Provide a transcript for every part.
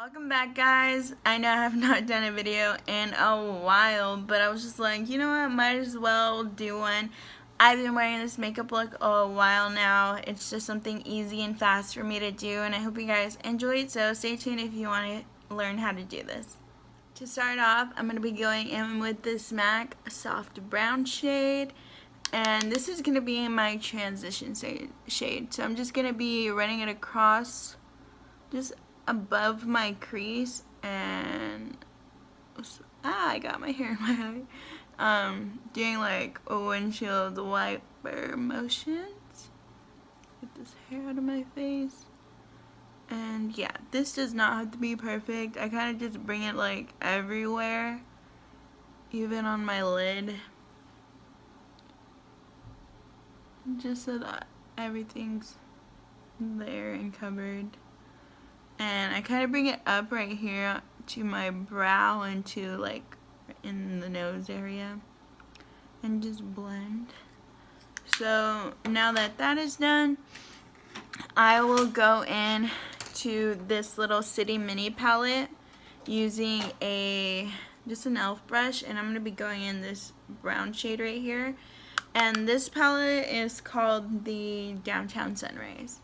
Welcome back, guys. I know I have not done a video in a while, but I was just like, you know what, might as well do one. I've been wearing this makeup look a while now. It's just something easy and fast for me to do, and I hope you guys enjoy it, so stay tuned if you want to learn how to do this. To start off, I'm going to be going in with this MAC soft brown shade, and this is going to be my transition shade. So I'm just going to be running it across just above my crease, and I got my hair in my eye. Doing like a windshield wiper motions. Get this hair out of my face. And yeah, this does not have to be perfect. I kind of just bring it like everywhere, even on my lid, just so that everything's there and covered. And I kind of bring it up right here to my brow and to like in the nose area and just blend. So now that that is done, I will go in to this little City Mini palette using just an e.l.f. brush, and I'm going to be going in this brown shade right here. And this palette is called the Downtown Sunrise.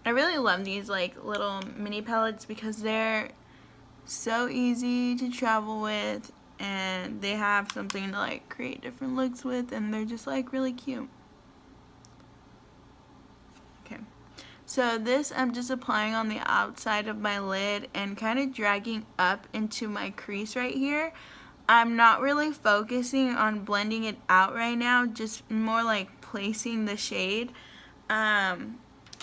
I really love these like little mini palettes because they're so easy to travel with, and they have something to like create different looks with, and they're just like really cute. Okay, so this I'm just applying on the outside of my lid and kind of dragging up into my crease right here. I'm not really focusing on blending it out right now, just more like placing the shade.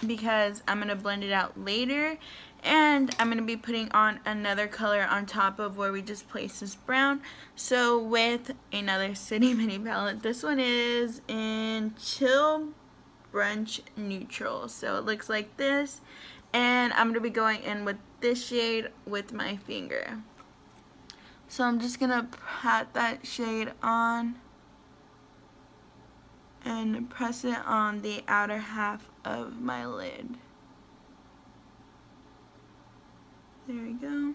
Because I'm going to blend it out later, and I'm going to be putting on another color on top of where we just placed this brown. So with another City Mini palette, this one is in Chill Brunch Neutral, so it looks like this, and I'm going to be going in with this shade with my finger. So I'm just going to pat that shade on and press it on the outer half of my lid. There we go.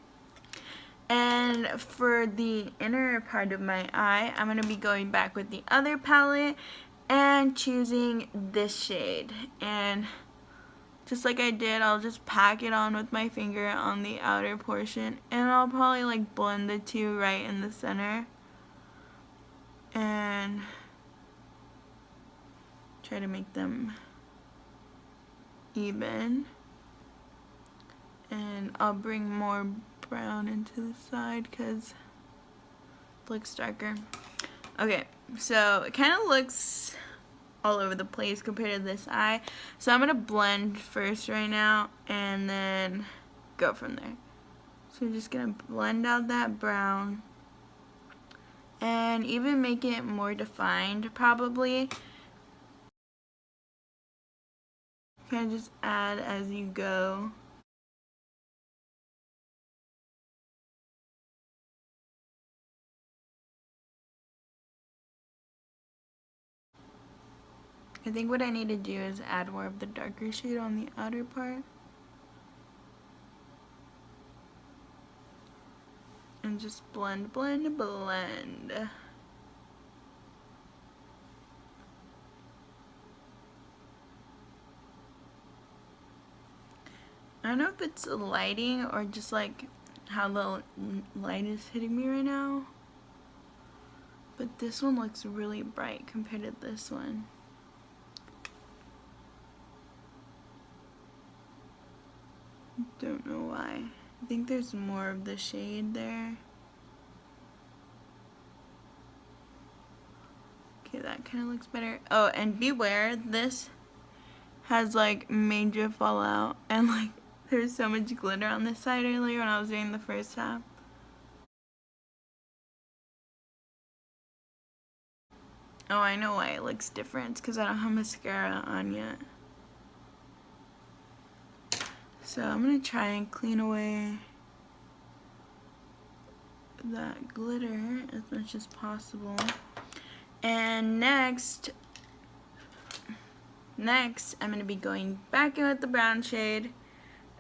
And for the inner part of my eye, I'm going to be going back with the other palette and choosing this shade. And just like I did, I'll just pack it on with my finger on the outer portion, and I'll probably like blend the two right in the center and try to make them even. And I'll bring more brown into the side because it looks darker. Okay, so it kind of looks all over the place compared to this eye. So I'm going to blend first right now and then go from there. So I'm just going to blend out that brown and even make it more defined probably. Kind of just add as you go. I think what I need to do is add more of the darker shade on the outer part. And just blend, blend, blend. I don't know if it's lighting or just like how the light is hitting me right now, but this one looks really bright compared to this one. Don't know why. I think there's more of the shade there. Okay, that kind of looks better. Oh, and beware, this has like major fallout, and like there's so much glitter on this side earlier when I was doing the first half. Oh, I know why it looks different. It's because I don't have mascara on yet. So I'm going to try and clean away that glitter as much as possible. And next I'm going to be going back in with the brown shade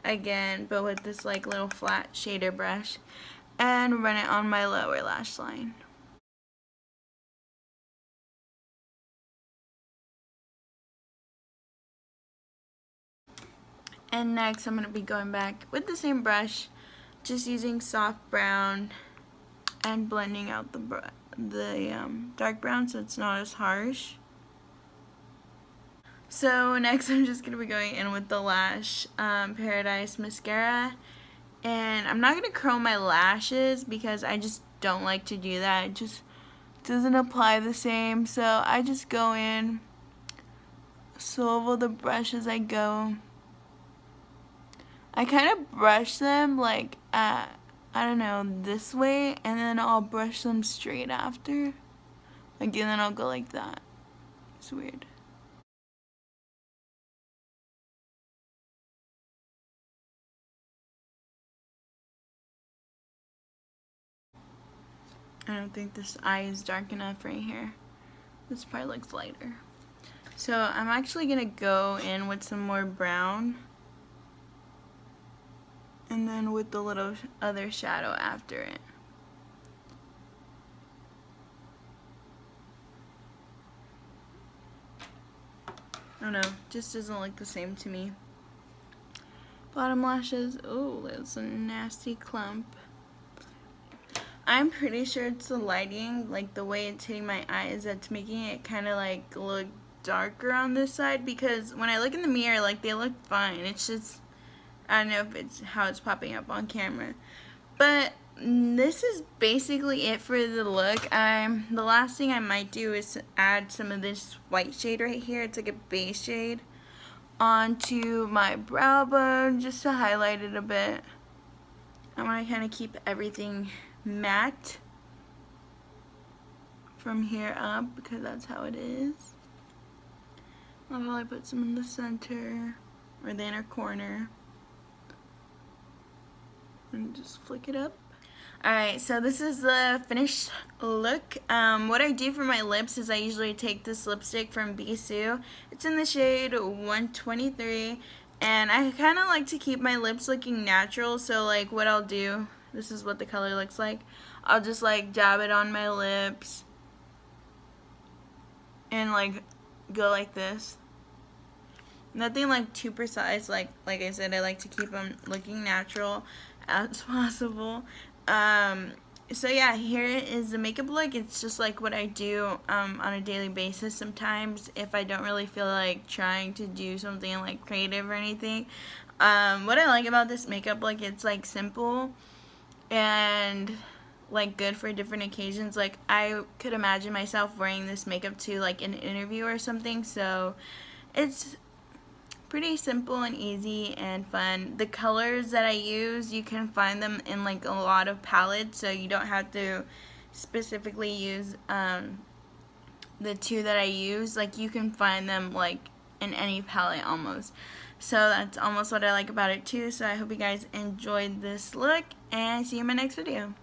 again, but with this like little flat shader brush, and run it on my lower lash line. And next I'm going to be going back with the same brush, just using soft brown and blending out the dark brown so it's not as harsh. So next I'm just going to be going in with the Lash Paradise Mascara. And I'm not going to curl my lashes because I just don't like to do that. It just doesn't apply the same. So I just go in, swivel the brush as I go. I kind of brush them like I don't know, this way, and then I'll brush them straight after. Like, and then I'll go like that. It's weird. I don't think this eye is dark enough right here. This part looks lighter. So I'm actually gonna go in with some more brown, and then with the little other shadow after it. I don't know, just doesn't look the same to me. Bottom lashes, oh, that's a nasty clump. I'm pretty sure it's the lighting, like the way it's hitting my eyes, that's making it kind of like look darker on this side, because when I look in the mirror, like, they look fine. It's just, I don't know if it's how it's popping up on camera. But this is basically it for the look. The last thing I might do is add some of this white shade right here. It's like a base shade onto my brow bone just to highlight it a bit. I want to kind of keep everything matte from here up because that's how it is. I'll probably put some in the center or the inner corner and just flick it up. Alright, so this is the finished look. What I do for my lips is I usually take this lipstick from Bisou. It's in the shade 123, and I kind of like to keep my lips looking natural, so like what I'll do, this is what the color looks like. I'll just like dab it on my lips and like go like this. Nothing like too precise, like I said, I like to keep them looking natural as possible. So yeah, here is the makeup look. It's just like what I do on a daily basis sometimes if I don't really feel like trying to do something like creative or anything. What I like about this makeup look, it's like simple and like good for different occasions. Like I could imagine myself wearing this makeup to like an interview or something, so it's pretty simple and easy and fun. The colors that I use, you can find them in like a lot of palettes, so you don't have to specifically use the two that I use. Like you can find them like in any palette almost. So that's almost what I like about it too. So I hope you guys enjoyed this look, and see you in my next video.